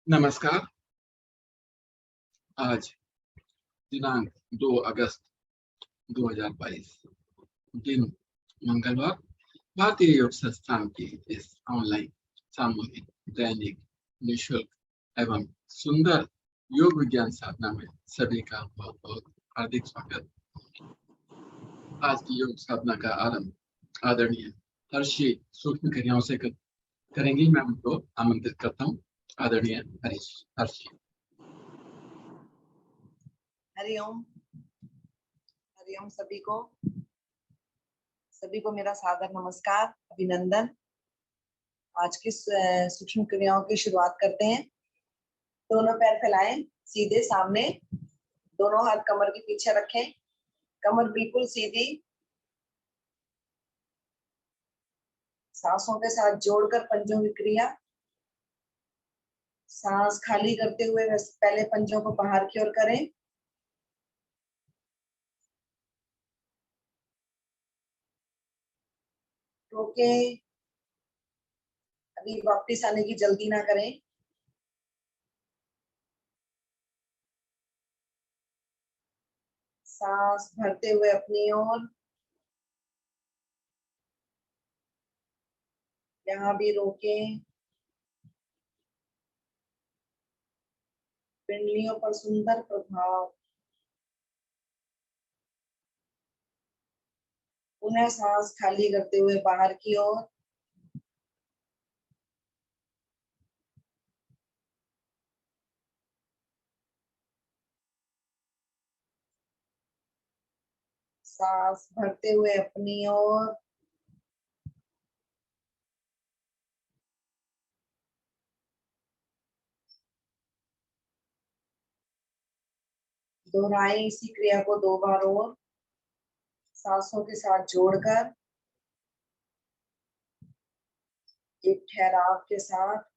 नमस्कार। आज दिनांक 2 अगस्त 2022 दिन मंगलवार। भारतीय योग संस्थान की इस ऑनलाइन सामूहिक दैनिक निःशुल्क एवं सुंदर योग विज्ञान साधना में सभी का बहुत बहुत हार्दिक स्वागत। आज की योग साधना का आरंभ आदरणीय हर्षी सूक्ष्म क्रियाओं से करेंगे। मैं उनको आमंत्रित करता हूँ। आदरणीय हर्षी। हरिओम। हरिओम सभी को मेरा सादर नमस्कार, अभिनंदन। आज की सूक्ष्म क्रियाओं की शुरुआत करते हैं। दोनों पैर फैलाएं सीधे सामने, दोनों हाथ कमर के पीछे रखें, कमर बिल्कुल सीधी। सांसों के साथ जोड़कर पंजों की क्रिया। सांस खाली करते हुए पहले पंजों को बाहर की ओर करें। रोके। अभी वापस आने की जल्दी ना करें। सांस भरते हुए अपनी ओर। यहाँ भी रोकें। पिंडलियों पर सुंदर प्रभाव। पुनः सांस खाली करते हुए बाहर की ओर। सांस भरते हुए अपनी ओर। दोहराएं इसी क्रिया को 2 बार और सांसों के साथ जोड़कर एक ठहराव के साथ।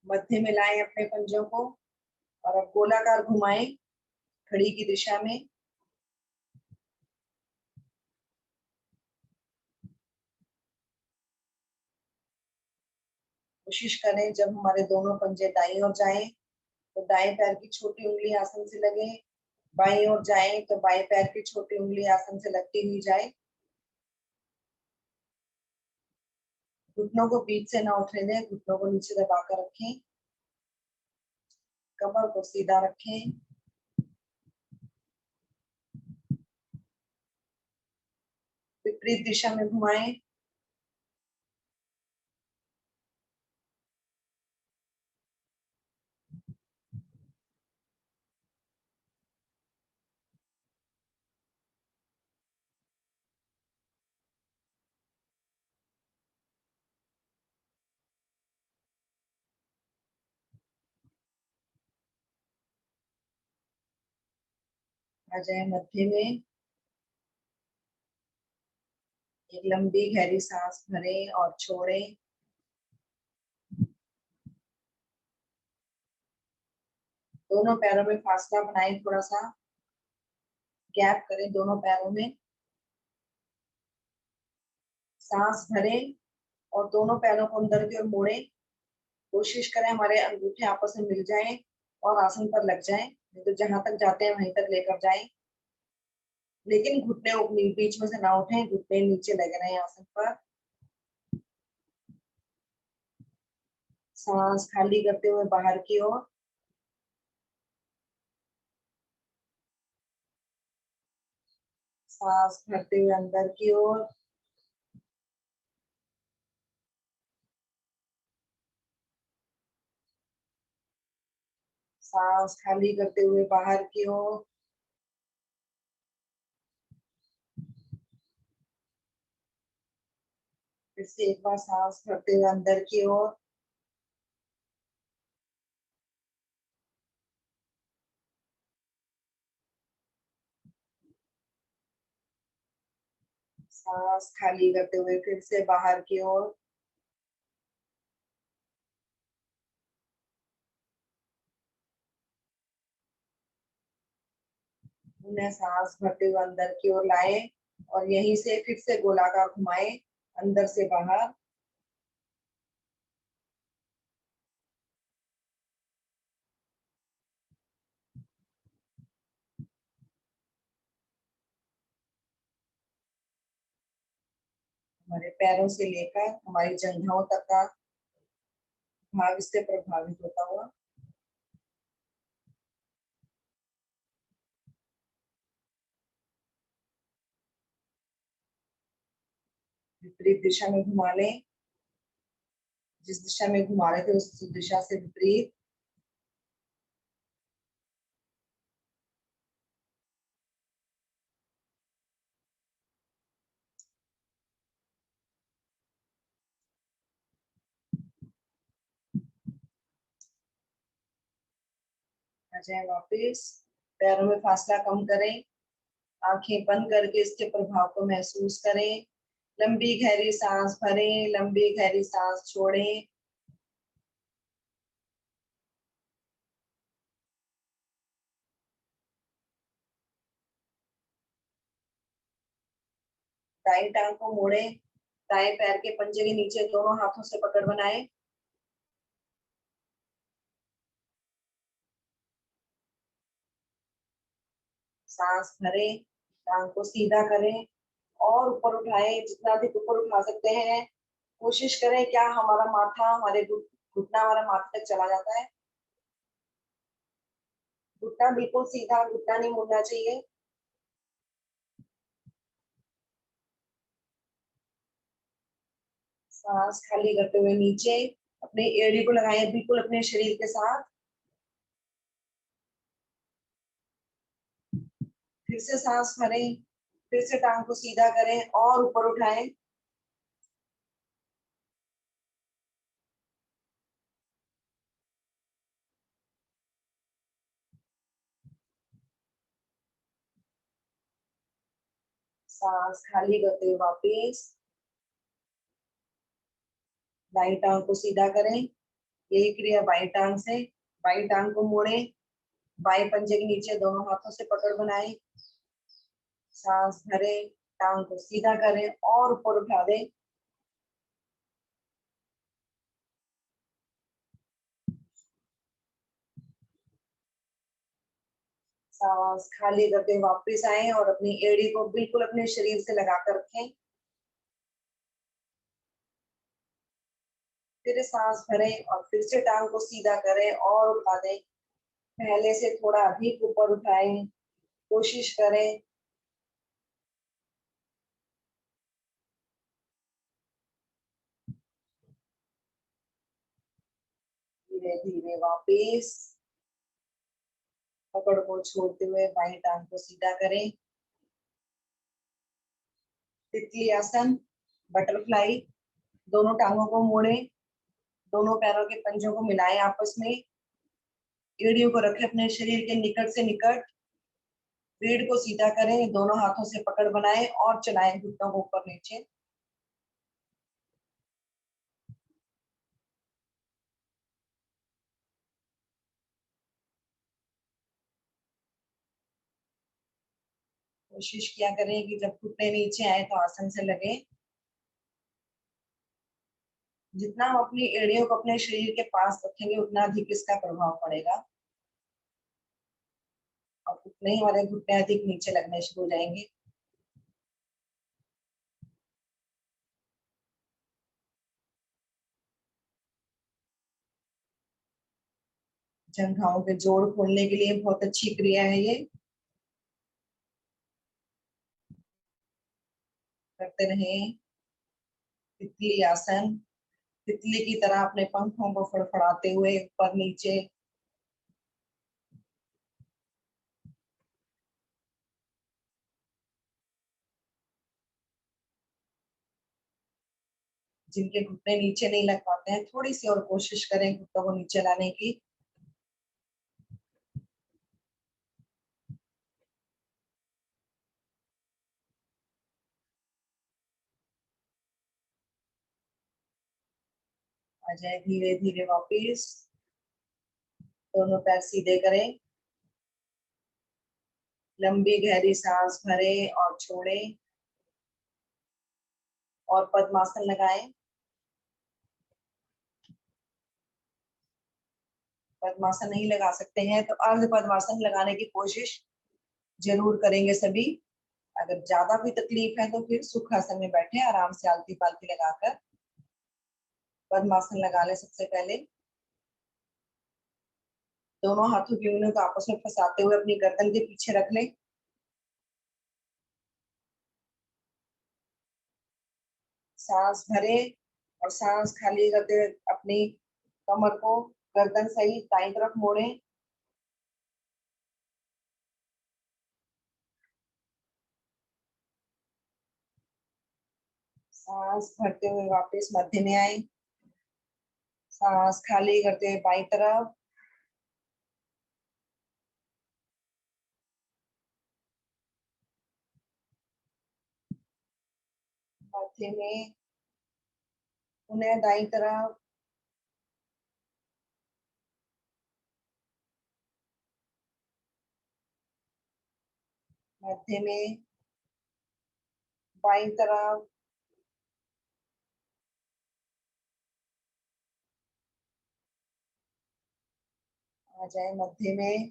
मध्य में लाएं अपने पंजों को और अब गोलाकार घुमाएं घड़ी की दिशा में। कोशिश करें जब हमारे दोनों पंजे दाईं ओर जाएं तो दाएं पैर की छोटी उंगली आसन से लगे, बाईं ओर जाएं तो बाएं पैर की छोटी उंगली आसन से लगती हुई जाए। घुटनों को बीच से ना उठने दें, घुटनों को नीचे दबाकर रखें, कमर को सीधा रखें। विपरीत दिशा में घुमाएं। आ जाए मध्य में। एक लंबी गहरी सांस भरें और छोड़ें। दोनों पैरों में फासला बनाएं, थोड़ा सा गैप करें दोनों पैरों में। सांस भरें और दोनों पैरों को अंदर की ओर मोड़ें। कोशिश करें हमारे अंगूठे आपस में मिल जाएं और आसन पर लग जाएं, तो जहां तक जाते हैं वहीं तक लेकर जाएं। लेकिन घुटने बीच में से ना उठें, घुटने नीचे लग रहे हैं आसन पर। सांस खाली करते हुए बाहर की ओर। सांस भरते हुए अंदर की ओर। सांस खाली करते हुए बाहर की ओर। फिर से एक बार सांस भरते हुए अंदर की ओर। सांस खाली करते हुए फिर से बाहर की ओर। पुनः सांस भरते हुए अंदर की ओर लाए और यहीं से फिर से गोलाकार घुमाए अंदर से बाहर। हमारे पैरों से लेकर हमारी जंघाओं तक का भाग इससे प्रभावित होता हुआ। विपरीत दिशा में घुमा लें, जिस दिशा में घुमा रहे थे उस दिशा से विपरीत। आ जाए वापिस, पैरों में फासला कम करें, आंखें बंद करके इसके प्रभाव को महसूस करें। लंबी गहरी सांस भरें, लंबी गहरी सांस छोड़ें। दाई टांग को मोड़े, दाएं पैर के पंजे के नीचे दोनों हाथों से पकड़ बनाए। सांस भरें, टांग को सीधा करें और ऊपर उठाएं, जितना अधिक ऊपर उठा सकते हैं। कोशिश करें क्या हमारा माथा, हमारे घुटना हमारा माथे तक चला जाता है। घुटना बिल्कुल सीधा, घुटना नहीं मुड़ना चाहिए। सांस खाली करते हुए नीचे अपने एड़ी को लगाएं बिल्कुल अपने शरीर के साथ। फिर से सांस भरें, फिर से टांग को सीधा करें और ऊपर उठाएं। सांस खाली करते हुए वापिस दाई टांग को सीधा करें। यही क्रिया बाई टांग से। बाई टांग को मोड़े, बाएं पंजे के नीचे दोनों हाथों से पकड़ बनाए। सांस भरें, टांग को सीधा करें और ऊपर उठा दें। सांस खाली करके वापस आए और अपनी एड़ी को बिल्कुल अपने शरीर से लगा कर रखें। फिर सांस भरें और फिर से टांग को सीधा करें और उठा दें। पहले से थोड़ा अधिक ऊपर उठाएं, कोशिश करें। धीरे धीरे वापस पकड़ को छोड़ते हुए बाई टांग को सीधा करें। तितली आसन, बटरफ्लाई। दोनों टांगों को मोड़े, दोनों पैरों के पंजों को मिलाएं आपस में। एड़ियों को रखें अपने शरीर के निकट से निकट। रीढ़ को सीधा करें, दोनों हाथों से पकड़ बनाएं और चलाएं घुटनों को ऊपर नीचे। कोशिश किया करें कि जब घुटने नीचे आए तो आसन से लगे। जितना हम अपनी एड़ियों को अपने शरीर के पास रखेंगे उतना अधिक इसका प्रभाव पड़ेगा और उतने ही हमारे घुटने अधिक नीचे लगने शुरू हो जाएंगे। जंघाओं के जोड़ खोलने के लिए बहुत अच्छी क्रिया है ये। करते रहें। तितली आसन, तितली की तरह अपने पंखों को फड़फड़ाते हुए ऊपर नीचे। जिनके घुटने नीचे नहीं लग पाते हैं थोड़ी सी और कोशिश करें घुटनों को नीचे लाने की। आ जाए धीरे धीरे वापिस। दोनों पैर सीधे करें, लंबी गहरी सांस भरें और छोड़ें और पद्मासन लगाएं। पद्मासन नहीं लगा सकते हैं तो अर्ध पद्मासन लगाने की कोशिश जरूर करेंगे सभी। अगर ज्यादा भी तकलीफ है तो फिर सुखासन में बैठे आराम से आलती पालती लगाकर पद्मासन लगा ले। सबसे पहले दोनों हाथों की उंगलियों को आपस में फंसाते हुए अपनी गर्दन के पीछे रख लें। सांस भरे और सांस खाली करते हुए अपनी कमर को गर्दन सहित दाईं तरफ मोड़ें। सांस भरते हुए वापस मध्य में आए। सांस खाली करते हुए बाईं तरफ। मध्य में पुनः दाईं तरफ। मध्य में बाईं तरफ। आ जाए मध्य में।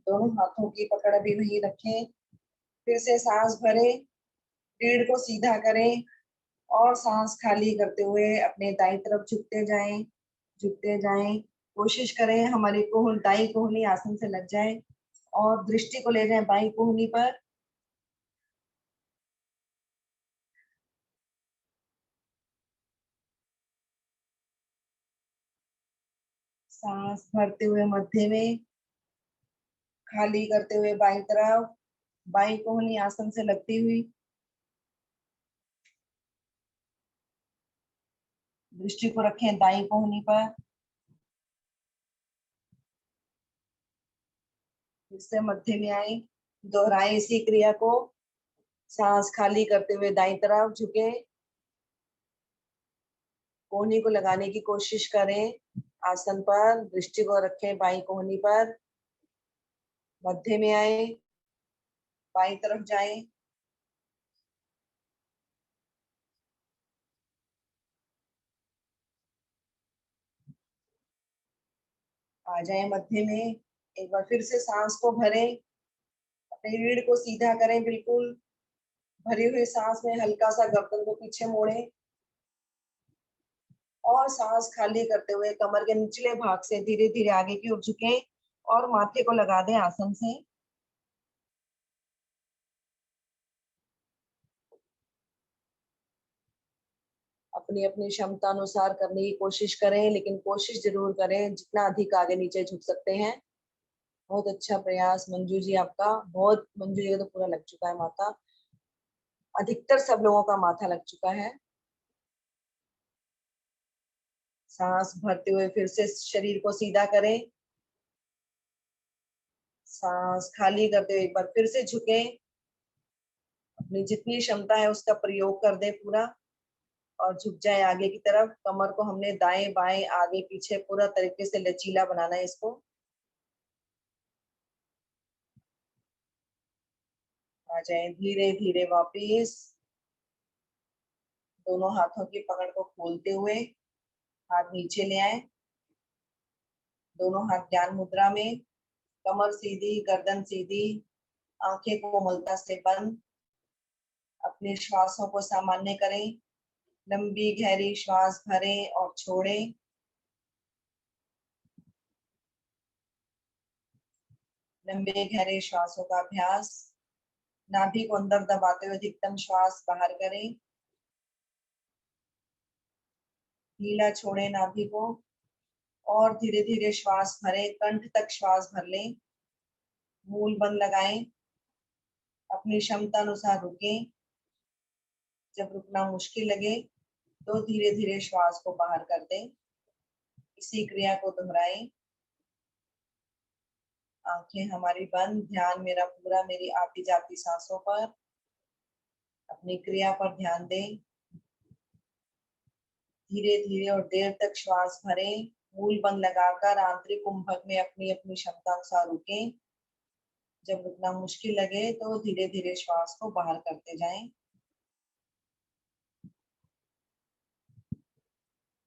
दोनों हाथों की पकड़ अभी वहीं रखें। फिर से सांस भरे, रीढ़ को सीधा करें और सांस खाली करते हुए अपने दाईं तरफ झुकते जाएं, झुकते जाएं। कोशिश करें हमारी कोहनी, दाईं कोहनी आसन से लग जाए और दृष्टि को ले जाएं बाईं कोहनी पर। सांस भरते हुए मध्य में, खाली करते हुए बाईं तरफ, बाईं कोहनी आसन से लगती हुई। दृष्टि को रखें दाईं कोहनी पर। फिर से मध्य में आए, दोहराएं इसी क्रिया को। सांस खाली करते हुए दाईं तरफ झुके, कोहनी को लगाने की कोशिश करें आसन पर। दृष्टि को रखें बाईं कोहनी पर। मध्य में आए, बाईं तरफ जाएं। आ जाए मध्य में। एक बार फिर से सांस को भरें, अपने रीढ़ को सीधा करें बिल्कुल। भरी हुई सांस में हल्का सा गर्दन को पीछे मोड़ें और सांस खाली करते हुए कमर के निचले भाग से धीरे धीरे आगे की ओर झुकें और माथे को लगा दें आसन से। अपनी अपनी क्षमता अनुसार करने की कोशिश करें, लेकिन कोशिश जरूर करें जितना अधिक आगे नीचे झुक सकते हैं। बहुत अच्छा प्रयास मंजू जी आपका। बहुत, मंजू जी का तो पूरा लग चुका है माथा, अधिकतर सब लोगों का माथा लग चुका है। सांस भरते हुए फिर से शरीर को सीधा करें। सांस खाली करते हुए एक बार फिर से झुकें। अपनी जितनी क्षमता है उसका प्रयोग कर दें पूरा और झुक जाए आगे की तरफ। कमर को हमने दाएं बाएं आगे पीछे पूरा तरीके से लचीला बनाना है इसको। आ जाए धीरे धीरे वापिस। दोनों हाथों की पकड़ को खोलते हुए हाथ नीचे ले आए। दोनों हाथ ज्ञान मुद्रा में, कमर सीधी, गर्दन सीधी, आंखें कोमलता से बंद। अपने श्वासों को सामान्य करें। लंबी गहरी श्वास भरें और छोड़ें। लंबे गहरे श्वासों का अभ्यास। नाभि को अंदर दबाते हुए अधिकतम श्वास बाहर करें। ढीला छोड़ें नाभि को और धीरे धीरे श्वास भरें। कंठ तक श्वास भर लें। मूल बंद लगाएं। अपनी क्षमता अनुसार रुकें। जब रुकना मुश्किल लगे तो धीरे धीरे श्वास को बाहर कर दें। इसी क्रिया को दोहराएं। आंखें हमारी बंद, ध्यान मेरा पूरा मेरी आती जाती सांसों पर। अपनी क्रिया पर ध्यान दें। धीरे धीरे और देर तक श्वास भरें। मूल बंद लगाकर आंतरिक कुंभक में अपनी अपनी क्षमता अनुसार रुकें। जब रुकना मुश्किल लगे तो धीरे धीरे श्वास को बाहर करते जाएं।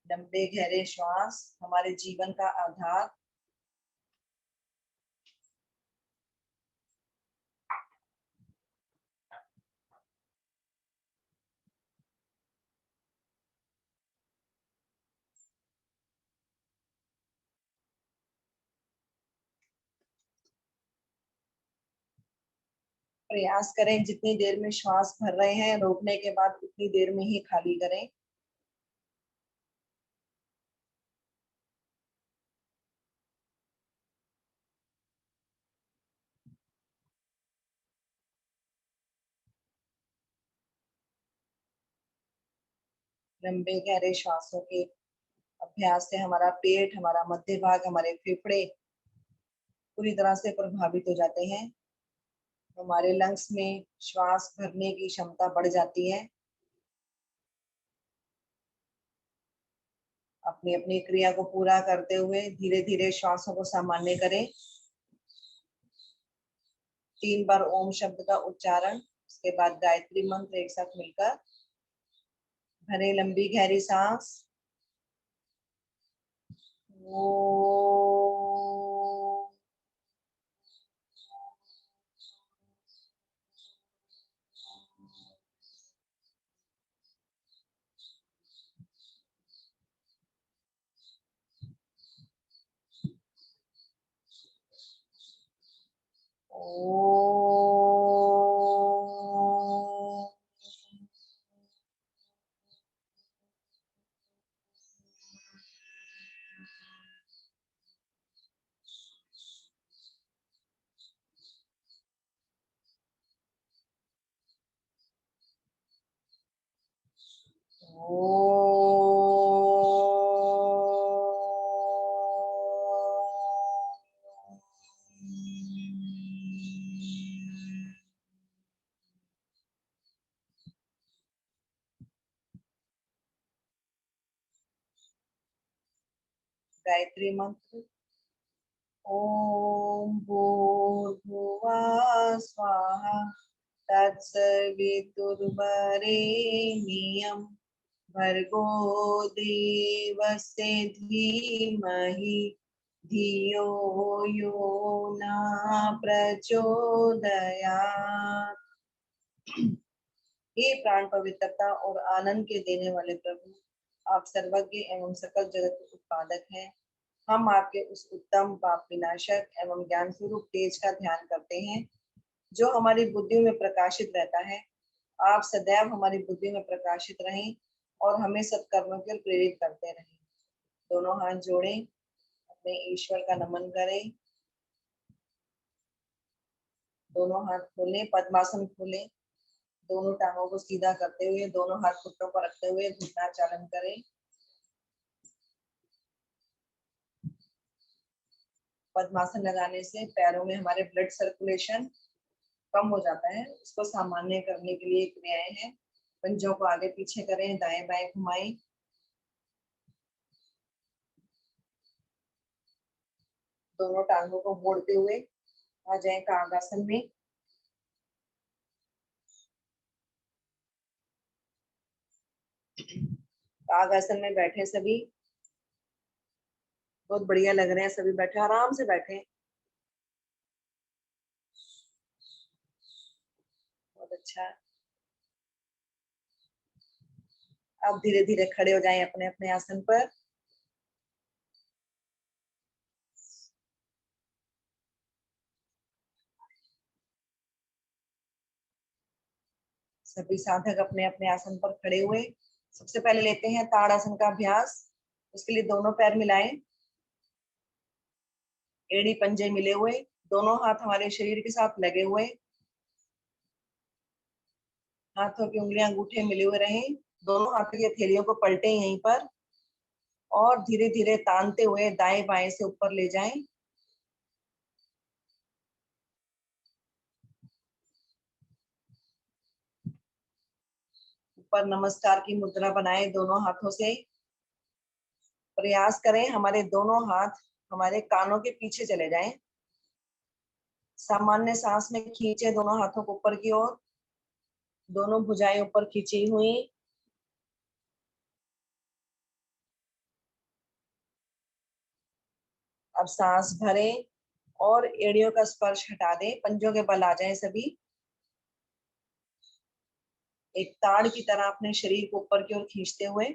लंबे गहरे श्वास हमारे जीवन का आधार। प्रयास करें जितनी देर में श्वास भर रहे हैं रोकने के बाद उतनी देर में ही खाली करें। लंबे गहरे श्वासों के अभ्यास से हमारा पेट, हमारा मध्य भाग, हमारे फेफड़े पूरी तरह से प्रभावित हो जाते हैं। हमारे लंग्स में श्वास भरने की क्षमता बढ़ जाती है। अपनी अपनी क्रिया को पूरा करते हुए धीरे धीरे श्वासों को सामान्य करें। 3 बार ओम शब्द का उच्चारण, उसके बाद गायत्री मंत्र एक साथ मिलकर भरे लंबी गहरी सांस। गायत्री मंत्र। ओम भूर्भुवः स्वाहा तत्सवितुर्वरेण्यं भर्गो देवस्य धीमहि धियो यो न प्रचोदयात्। हे प्राण पवित्रता और आनंद के देने वाले प्रभु, आप सर्वज्ञ एवं सकल जगत के उत्पादक हैं। हम आपके उस उत्तम पाप विनाशक एवं ज्ञान स्वरूप तेज का ध्यान करते हैं जो हमारी बुद्धि में प्रकाशित रहता है। आप सदैव हमारी बुद्धि में प्रकाशित रहें और हमें सत्कर्मों के लिए प्रेरित करते रहें। दोनों हाथ जोड़ें, अपने ईश्वर का नमन करें। दोनों हाथ खोलें, पद्मासन खोलें। दोनों टांगों को सीधा करते हुए दोनों हाथ घुटनों पर रखते हुए घुटनाचालन करें। पद्मासन लगाने से पैरों में हमारे ब्लड सर्कुलेशन कम हो जाता है। उसको सामान्य करने के लिए क्रियाएं हैं। पंजों को आगे पीछे करें, दाएं बाएं घुमाएं। दोनों टांगों को मोड़ते हुए आ जाएं कागासन में। कागासन में बैठे सभी, बहुत बढ़िया लग रहे हैं। सभी बैठे, आराम से बैठे, बहुत अच्छा। अब धीरे धीरे खड़े हो जाएं अपने अपने आसन पर। सभी साधक अपने अपने आसन पर खड़े हुए। सबसे पहले लेते हैं ताड़ासन का अभ्यास। उसके लिए दोनों पैर मिलाएं, एड़ी पंजे मिले हुए, दोनों हाथ हमारे शरीर के साथ लगे हुए, हाथों की उंगलियां अंगूठे मिले हुए रहें। दोनों हाथों की हथेलियों को पलटें यहीं पर और धीरे धीरे तानते हुए दाएं बाएं से ऊपर ले जाएं। ऊपर नमस्कार की मुद्रा बनाएं दोनों हाथों से। प्रयास करें हमारे दोनों हाथ हमारे कानों के पीछे चले जाएं। सामान्य सांस में खींचे दोनों हाथों को ऊपर की ओर, दोनों भुजाएं ऊपर खींची हुई। अब सांस भरें और एड़ियों का स्पर्श हटा दें, पंजों के बल आ जाएं सभी। एक ताड़ की तरह अपने शरीर को ऊपर की ओर खींचते हुए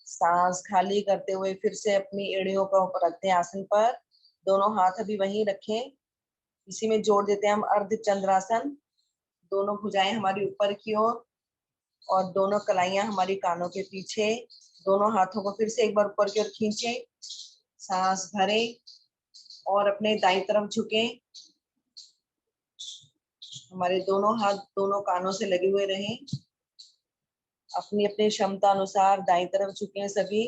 सांस खाली करते हुए फिर से अपनी एड़ियों को ऊपर रखते हैं आसन पर। दोनों हाथ अभी वहीं रखें। इसी में जोड़ देते हैं हम अर्ध चंद्रासन। दोनों भुजाएं हमारी ऊपर की ओर और दोनों कलाइयां हमारी कानों के पीछे। दोनों हाथों को फिर से एक बार ऊपर की ओर खींचे, सांस भरें और अपने दाईं तरफ झुकें। हमारे दोनों हाथ दोनों कानों से लगे हुए रहें। अपनी अपनी क्षमता अनुसार दाईं तरफ झुकें सभी।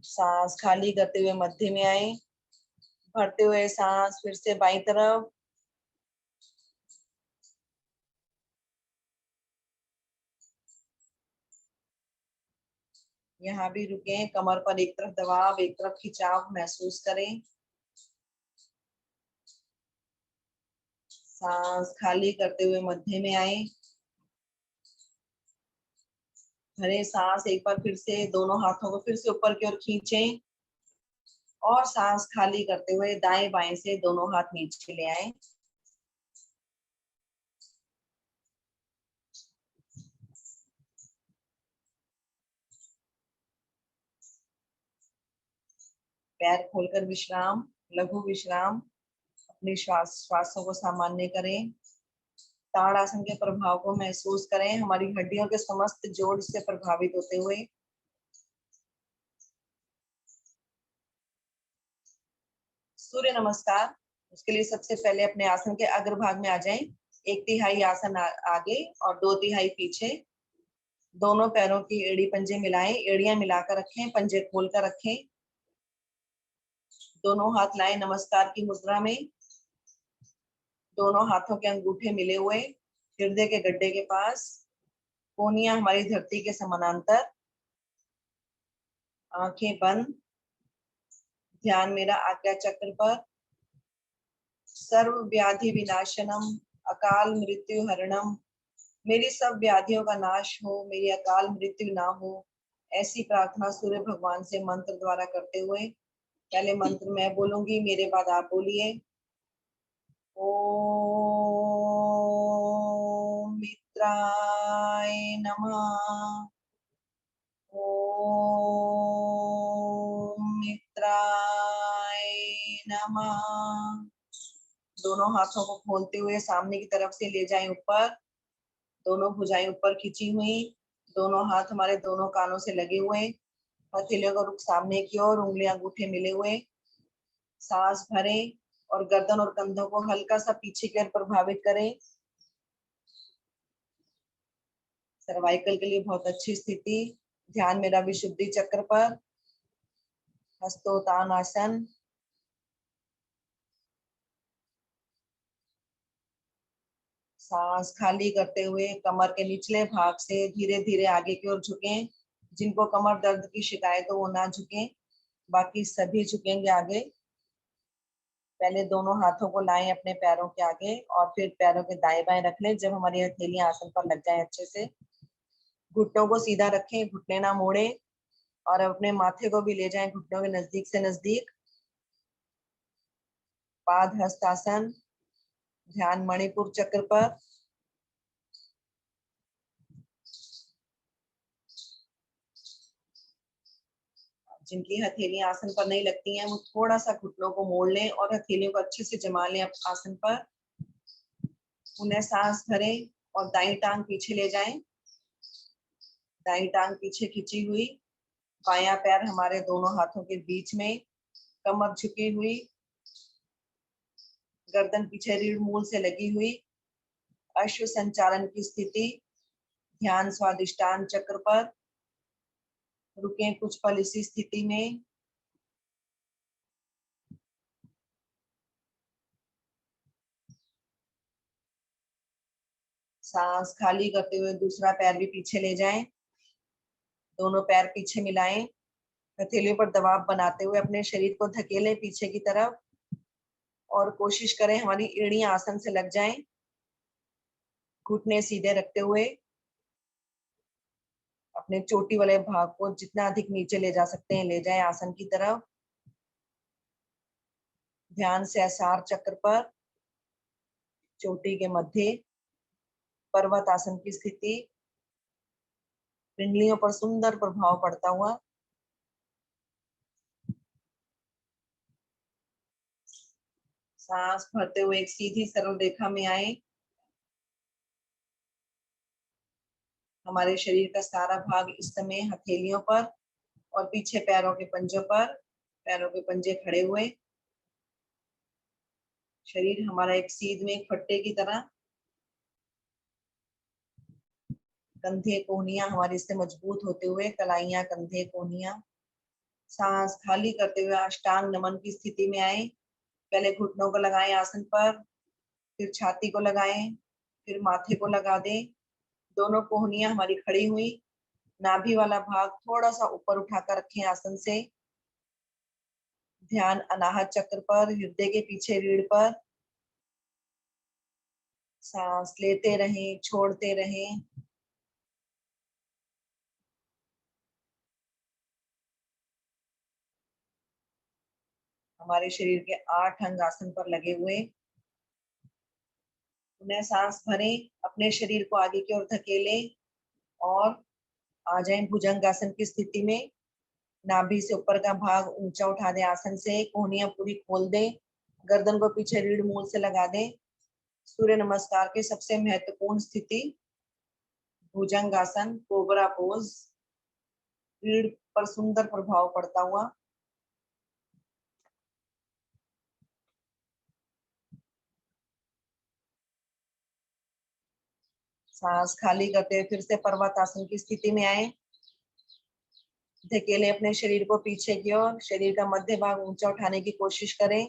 सांस खाली करते हुए मध्य में आए, भरते हुए सांस फिर से बाईं तरफ। यहाँ भी रुकें, कमर पर एक तरफ दबाव एक तरफ खिंचाव महसूस करें। सांस खाली करते हुए मध्य में आए, भरे सांस एक बार फिर से दोनों हाथों को फिर से ऊपर की ओर खींचें और सांस खाली करते हुए दाएं बाएं से दोनों हाथ नीचे ले आए। पैर खोलकर विश्राम, लघु विश्राम। अपने श्वासों को सामान्य करें। ताड़ आसन के प्रभाव को महसूस करें, हमारी हड्डियों के समस्त जोड़ से प्रभावित होते हुए। सूर्य नमस्कार। उसके लिए सबसे पहले अपने आसन के अग्रभाग में आ जाएं। 1/3 आसन आगे और 2/3 पीछे। दोनों पैरों की एड़ी पंजे मिलाएं, एड़ियां मिलाकर रखें, पंजे खोलकर रखें। दोनों हाथ लाएं नमस्कार की मुद्रा में। दोनों हाथों के अंगूठे मिले हुए हृदय के गड्ढे के पास, कोहनियां हमारी धरती के समानांतर। आंखें बंद, ध्यान मेरा आज्ञा चक्र पर। सर्व व्याधि विनाशनम, अकाल मृत्यु हरणम। मेरी सब व्याधियों का नाश हो, मेरी अकाल मृत्यु ना हो, ऐसी प्रार्थना सूर्य भगवान से मंत्र द्वारा करते हुए। पहले मंत्र मैं बोलूंगी, मेरे बाद आप बोलिए। ओम मित्राय नमः। ओम मित्राय नमः। दोनों हाथों को खोलते हुए सामने की तरफ से ले जाएं ऊपर। दोनों भुजाएं ऊपर खींची हुई। दोनों हाथ हमारे दोनों कानों से लगे हुए। हथेलियों का रुख सामने की ओर, उंगलियां अंगूठे मिले हुए। सांस भरें और गर्दन और कंधों को हल्का सा पीछे की ओर प्रभावित करें। सर्वाइकल के लिए बहुत अच्छी स्थिति। ध्यान मेरा विशुद्धि चक्र पर। हस्तोत्तान आसन। सांस खाली करते हुए कमर के निचले भाग से धीरे धीरे आगे की ओर झुकें। जिनको कमर दर्द की शिकायत हो वो ना झुकें, बाकी सभी झुकेंगे आगे। पहले दोनों हाथों को लाएं अपने पैरों के आगे और फिर पैरों के दाएं बाएं रख लें। जब हमारी हथेलियां आसन पर लग जाएं अच्छे से, घुटनों को सीधा रखें, घुटने ना मोड़े और अपने माथे को भी ले जाएं घुटनों के नजदीक से नजदीक। पाद हस्तासन। ध्यान मणिपुर चक्र पर। जिनकी हथेलियां आसन पर नहीं लगती हैं वो थोड़ा सा घुटनों को मोड़ लें और हथेलियों को अच्छे से जमा लें आसन पर। पुनः सांस भरें और दाईं टांग पीछे ले जाएं। दाईं टांग पीछे खींची हुई, बायां पैर हमारे दोनों हाथों के बीच में, कमर झुकी हुई, गर्दन पीछे रीढ़ मूल से लगी हुई। अश्व संचालन की स्थिति। ध्यान स्वादिष्टान चक्र पर। रुकें कुछ पल इसी स्थिति में। सांस खाली करते हुए दूसरा पैर भी पीछे ले जाएं। दोनों पैर पीछे मिलाएं। हथेलियों पर दबाव बनाते हुए अपने शरीर को धकेलें पीछे की तरफ और कोशिश करें हमारी एड़ियां आसन से लग जाएं। घुटने सीधे रखते हुए अपने चोटी वाले भाग को जितना अधिक नीचे ले जा सकते हैं ले जाएं आसन की तरफ। ध्यान से सहस्रार चक्र पर चोटी के मध्य पर्वत आसन की स्थिति, पिंडलियों पर सुंदर प्रभाव पड़ता हुआ। सांस भरते हुए एक सीधी सरल रेखा में आए। हमारे शरीर का सारा भाग इस समय हथेलियों पर और पीछे पैरों के पंजों पर, पैरों के पंजे खड़े हुए। शरीर हमारा एक सीध में एक फट्टे की तरह। कंधे कोहनियां हमारी इससे मजबूत होते हुए, कलाइयां कंधे कोहनियां। सांस खाली करते हुए अष्टांग नमन की स्थिति में आए। पहले घुटनों को लगाएं आसन पर, फिर छाती को लगाएं, फिर माथे को लगा दें। दोनों कोहनियां हमारी खड़ी हुई। नाभि वाला भाग थोड़ा सा ऊपर उठाकर रखें आसन से। ध्यान अनाहत चक्र पर, हृदय के पीछे रीढ़ पर। सांस लेते रहें, छोड़ते रहें। हमारे शरीर के 8 अंग आसन पर लगे हुए। उन्हें सांस भरें, अपने शरीर को आगे की ओर धकेलें और आ जाएं भुजंगासन की स्थिति में। नाभि से ऊपर का भाग ऊंचा उठा दें आसन से। कोहनियां पूरी खोल दें। गर्दन को पीछे रीढ़ मूल से लगा दें। सूर्य नमस्कार की सबसे महत्वपूर्ण स्थिति भुजंगासन, कोबरा पोज। रीढ़ पर सुंदर प्रभाव पड़ता हुआ। सांस खाली करते हुए फिर से पर्वत आसन की स्थिति में आए। धकेलें अपने शरीर को पीछे की ओर। शरीर का मध्य भाग ऊंचा उठाने की कोशिश करें।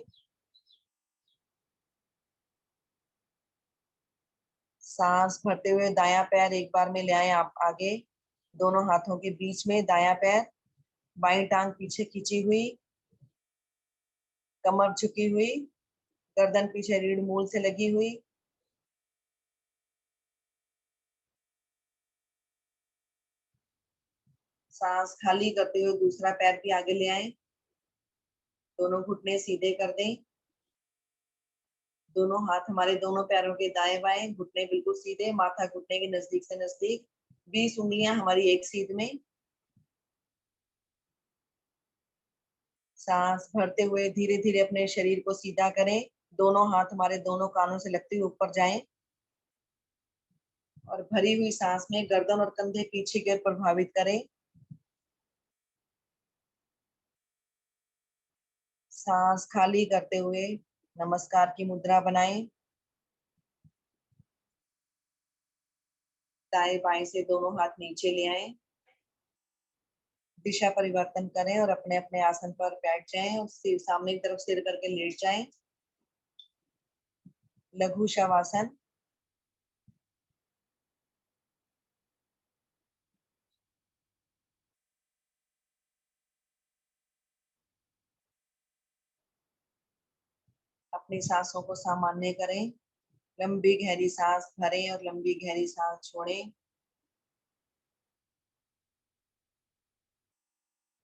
सांस भरते हुए दायां पैर एक बार में ले आए आप आगे, दोनों हाथों के बीच में दायां पैर। बाईं टांग पीछे खींची हुई, कमर झुकी हुई, गर्दन पीछे रीढ़ मूल से लगी हुई। सांस खाली करते हुए दूसरा पैर भी आगे ले आए। दोनों घुटने सीधे कर दें। दोनों हाथ हमारे दोनों पैरों के दाएं बाएं, घुटने बिल्कुल सीधे, माथा घुटने के नजदीक से नजदीक। 20 उंगलियां हमारी एक सीध में। सांस भरते हुए धीरे धीरे अपने शरीर को सीधा करें। दोनों हाथ हमारे दोनों कानों से लगते हुए ऊपर जाएं और भरी हुई सांस में गर्दन और कंधे पीछे की ओर प्रभावित करें। सांस खाली करते हुए नमस्कार की मुद्रा बनाएं। दाएं बाएं से दोनों हाथ नीचे ले आएं। दिशा परिवर्तन करें और अपने अपने आसन पर बैठ जाएं और सिर सामने की तरफ सिर करके लेट जाएं। लघु शवासन। अपनी सांसों को सामान्य करें। लंबी गहरी सांस भरें और लंबी गहरी सांस छोड़ें।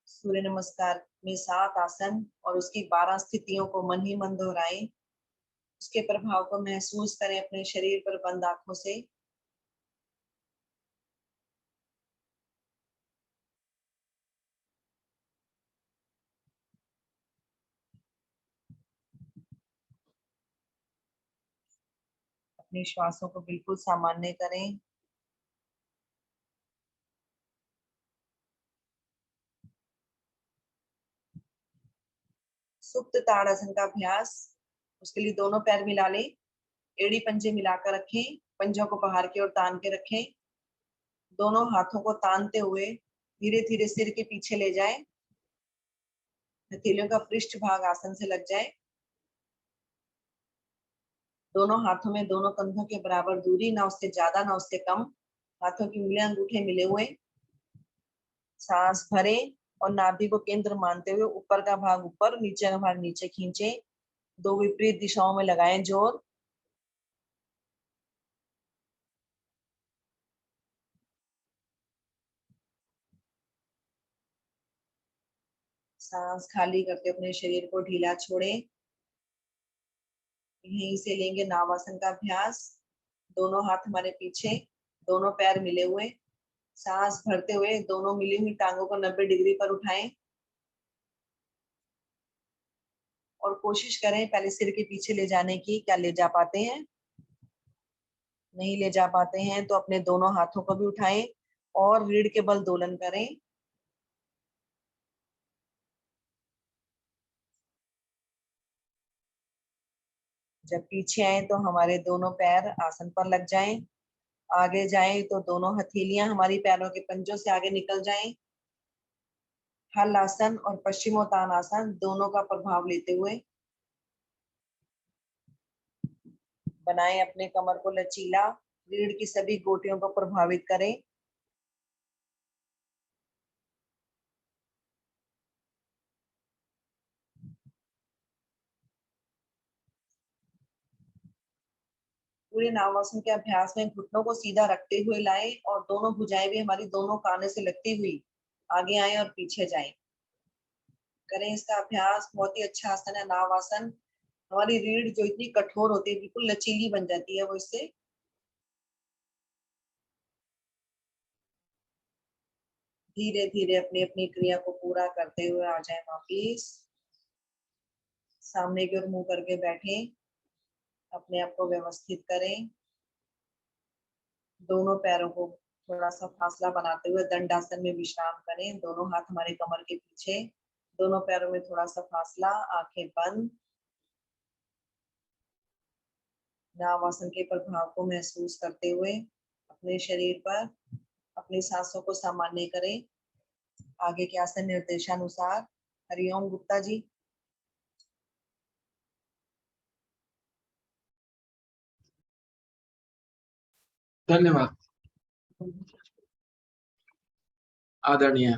सूर्य नमस्कार में 7 आसन और उसकी 12 स्थितियों को मन ही मन दोहराएं। उसके प्रभाव को महसूस करें अपने शरीर पर बंद आंखों से। अपनी श्वासों को बिल्कुल सामान्य करें। सुप्त ताड़ासन का अभ्यास। उसके लिए दोनों पैर मिला लें, एड़ी पंजे मिलाकर रखें, पंजों को बाहर की ओर तान के रखें। दोनों हाथों को तानते हुए धीरे धीरे सिर के पीछे ले जाएं। हथेलियों का पृष्ठ भाग आसन से लग जाए। दोनों हाथों में दोनों कंधों के बराबर दूरी, ना उससे ज्यादा ना उससे कम। हाथों की उंगलियां अंगूठे मिले हुए। सांस भरे और नाभि को केंद्र मानते हुए ऊपर का भाग ऊपर, नीचे का भाग नीचे खींचे। दो विपरीत दिशाओं में लगाएं जोर। सांस खाली करके अपने शरीर को ढीला छोड़े। यहीं से लेंगे नावासन का अभ्यास। दोनों हाथ हमारे पीछे, दोनों पैर मिले हुए। सांस भरते हुए दोनों मिली हुई टांगों को 90 डिग्री पर उठाएं और कोशिश करें पहले सिर के पीछे ले जाने की। क्या ले जा पाते हैं? नहीं ले जा पाते हैं तो अपने दोनों हाथों को भी उठाएं और रीढ़ के बल दोलन करें। जब पीछे आए तो हमारे दोनों पैर आसन पर लग जाएं। आगे जाएं तो दोनों हथेलियां हमारी पैरों के पंजों से आगे निकल जाएं। हल आसन और पश्चिमोत्तानासन दोनों का प्रभाव लेते हुए बनाएं अपने कमर को लचीला। रीढ़ की सभी गोटियों को प्रभावित करें। पूरे नावासन के अभ्यास में घुटनों को सीधा रखते हुए लाएं और दोनों भुजाएं भी हमारी दोनों कानों से लगती हुई आगे आए और पीछे जाएं। करें इसका अभ्यास। बहुत ही अच्छा आसन है नावासन। हमारी रीढ़ जो इतनी कठोर होती है बिल्कुल लचीली बन जाती है वो इससे। धीरे धीरे अपनी अपनी क्रिया को पूरा करते हुए आ जाए वापिस। सामने की ओर मुंह करके बैठे। अपने आप को व्यवस्थित करें। दोनों पैरों को थोड़ा सा फासला बनाते हुए दंडासन में विश्राम करें। दोनों हाथ हमारे कमर के पीछे, दोनों पैरों में थोड़ा सा फासला, आंखें बंद। नावासन के प्रभाव को महसूस करते हुए अपने शरीर पर अपनी सांसों को सामान्य करें। आगे के आसन निर्देशानुसार। हरिओम गुप्ता जी। धन्यवाद आदरणीय